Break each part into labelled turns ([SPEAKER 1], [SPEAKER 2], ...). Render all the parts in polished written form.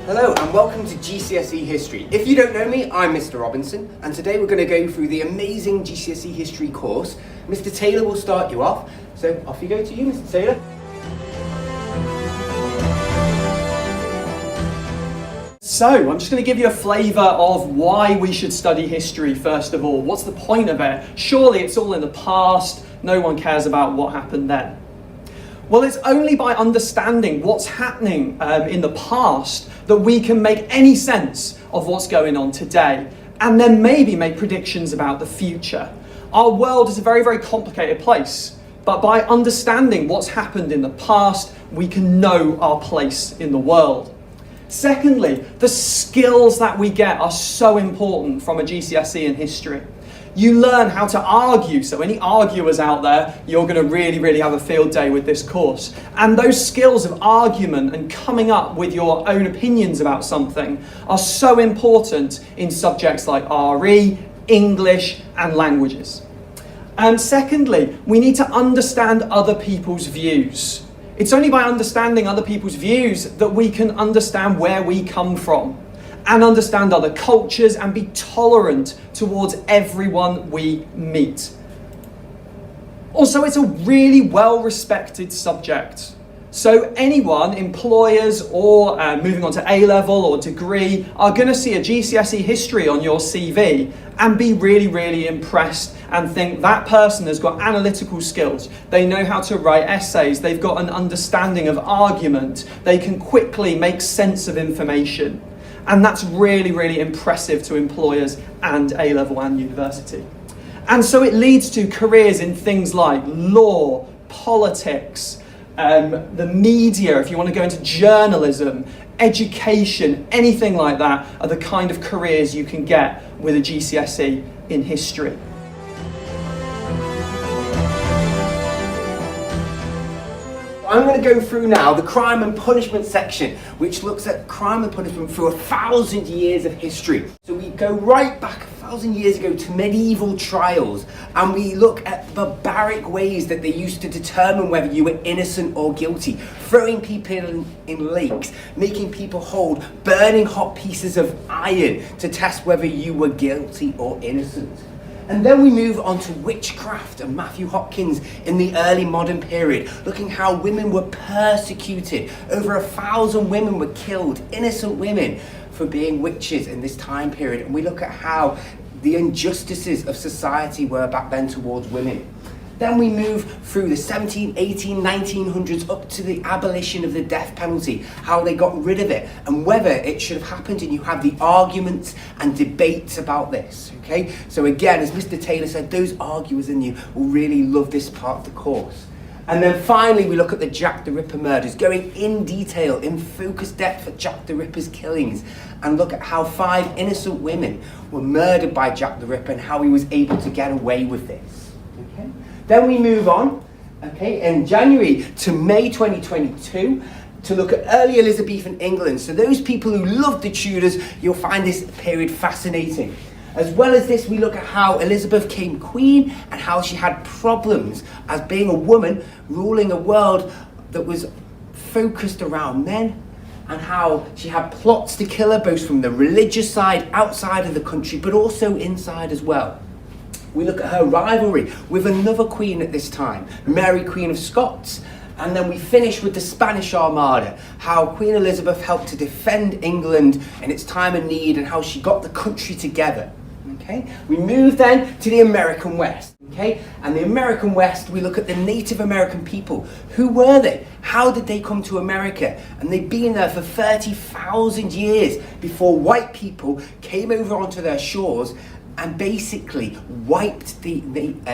[SPEAKER 1] Hello and welcome to GCSE History. If you don't know me, I'm Mr. Robinson, and today we're going to go through the amazing GCSE History course. Mr. Taylor will start you off, so off you go to you, Mr. Taylor.
[SPEAKER 2] So, I'm just going to give you a flavour of why we should study history first of all. What's the point of it? Surely it's all in the past, no one cares about what happened then. Well, it's only by understanding what's happening in the past that we can make any sense of what's going on today, and then maybe make predictions about the future. Our world is a very, very complicated place, but by understanding what's happened in the past, we can know our place in the world. Secondly, the skills that we get are so important from a GCSE in history. You learn how to argue, so any arguers out there, you're going to really have a field day with this course. And those skills of argument and coming up with your own opinions about something are so important in subjects like RE, English and languages. And secondly, we need to understand other people's views. It's only by understanding other people's views that we can understand where we come from and understand other cultures and be tolerant towards everyone we meet. Also, it's a really well-respected subject. So anyone, employers or moving on to A-level or degree, are going to see a GCSE history on your CV and be really impressed and think that person has got analytical skills. They know how to write essays. They've got an understanding of argument. They can quickly make sense of information. And that's really impressive to employers and A-level and university. And so it leads to careers in things like law, politics, the media, if you want to go into journalism, education, anything like that are the kind of careers you can get with a GCSE in history.
[SPEAKER 1] I'm going to go through now the crime and punishment section, which looks at crime and punishment through 1,000 years of history. So we go right back 1,000 years ago to medieval trials, and we look at barbaric ways that they used to determine whether you were innocent or guilty, throwing people in lakes, making people hold burning hot pieces of iron to test whether you were guilty or innocent. And then we move on to witchcraft and Matthew Hopkins in the early modern period, looking how women were persecuted. Over 1,000 women were killed, innocent women, for being witches in this time period. And we look at how the injustices of society were back then towards women. Then we move through the 17, 18, 1900s up to the abolition of the death penalty, how they got rid of it and whether it should have happened, and you have the arguments and debates about this, okay? So again, as Mr. Taylor said, those arguers in you will really love this part of the course. And then finally, we look at the Jack the Ripper murders, going in detail, in focused depth at Jack the Ripper's killings, and look at how 5 innocent women were murdered by Jack the Ripper and how he was able to get away with this, okay? Then we move on, okay, in January to May 2022 to look at early Elizabethan England. So those people who loved the Tudors, you'll find this period fascinating. As well as this, we look at how Elizabeth became queen and how she had problems as being a woman ruling a world that was focused around men, and how she had plots to kill her both from the religious side outside of the country but also inside as well. We look at her rivalry with another queen at this time, Mary Queen of Scots. And then we finish with the Spanish Armada, how Queen Elizabeth helped to defend England in its time of need and how she got the country together. Okay? We move then to the American West. Okay? And the American West, we look at the Native American people. Who were they? How did they come to America? And they'd been there for 30,000 years before white people came over onto their shores and basically wiped the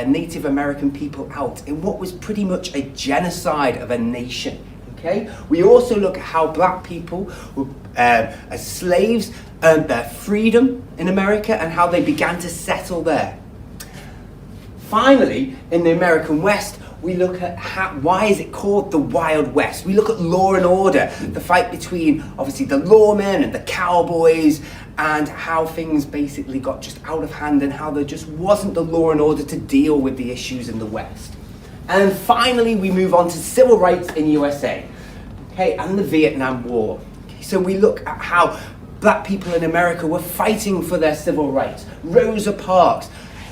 [SPEAKER 1] Native American people out in what was pretty much a genocide of a nation. Okay? We also look at how black people were, as slaves, earned their freedom in America and how they began to settle there. Finally, in the American West, we look at why is it called the Wild West. We look at law and order, the fight between obviously the lawmen and the cowboys, and how things basically got just out of hand and how there just wasn't the law and order to deal with the issues in the West. And finally, we move on to civil rights in USA, okay, and the Vietnam War. So we look at how black people in America were fighting for their civil rights, Rosa Parks,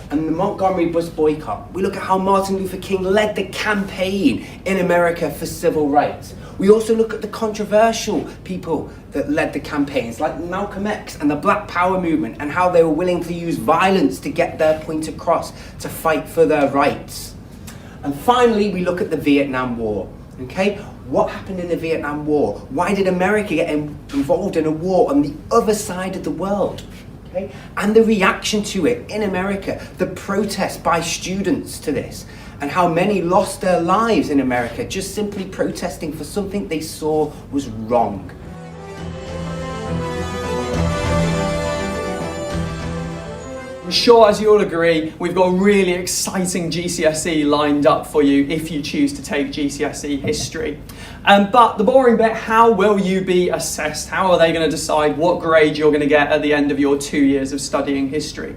[SPEAKER 1] and the Montgomery bus boycott. We look at how Martin Luther King led the campaign in America for civil rights. We also look at the controversial people that led the campaigns, like Malcolm X and the Black Power movement, and how they were willing to use violence to get their point across, to fight for their rights. And finally, we look at the Vietnam War. Okay, what happened in the Vietnam War? Why did America get involved in a war on the other side of the world? Okay, and the reaction to it in America, the protest by students to this, and how many lost their lives in America just simply protesting for something they saw was wrong.
[SPEAKER 2] I'm sure, as you all agree, we've got a really exciting GCSE lined up for you if you choose to take GCSE History. But the boring bit, how will you be assessed? How are they going to decide what grade you're going to get at the end of your 2 years of studying history?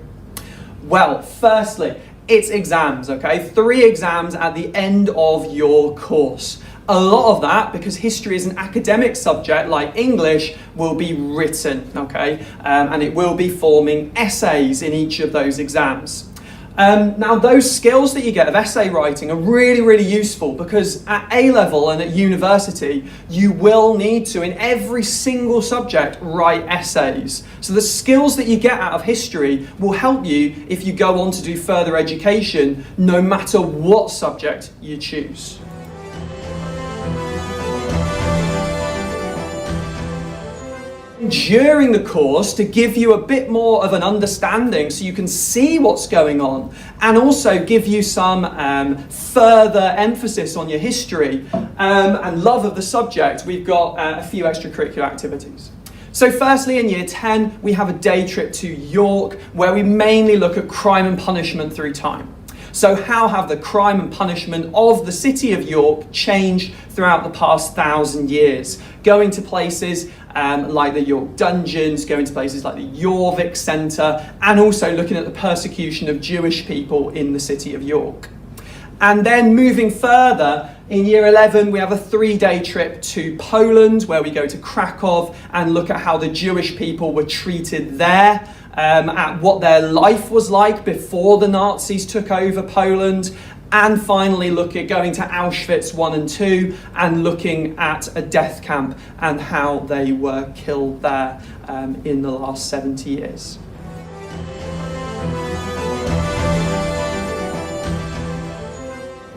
[SPEAKER 2] Well, firstly, it's exams, okay? 3 exams at the end of your course. A lot of that, because history is an academic subject like English, will be written, okay? And it will be forming essays in each of those exams. Now, those skills that you get of essay writing are really, really useful because at A-level and at university, you will need to, in every single subject, write essays. So the skills that you get out of history will help you if you go on to do further education, no matter what subject you choose. During the course, to give you a bit more of an understanding so you can see what's going on, and also give you some further emphasis on your history and love of the subject, we've got a few extracurricular activities. So firstly, in year 10, we have a day trip to York where we mainly look at crime and punishment through time. So how have the crime and punishment of the city of York changed throughout the past 1,000 years? Going to places like the York Dungeons, going to places like the Jorvik Centre, and also looking at the persecution of Jewish people in the city of York. And then moving further, in year 11, we have a 3-day trip to Poland where we go to Krakow and look at how the Jewish people were treated there, at what their life was like before the Nazis took over Poland, and finally look at going to Auschwitz 1 and 2 and looking at a death camp and how they were killed there in the last 70 years.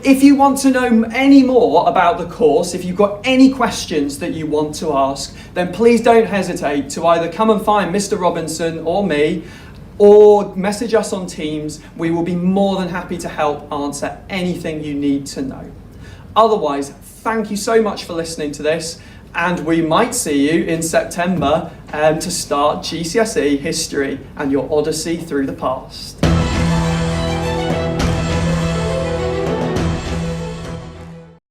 [SPEAKER 2] If you want to know any more about the course, if you've got any questions that you want to ask, then please don't hesitate to either come and find Mr. Robinson or me, or message us on Teams. We will be more than happy to help answer anything you need to know. Otherwise, thank you so much for listening to this, and we might see you in September to start GCSE History and your odyssey through the past.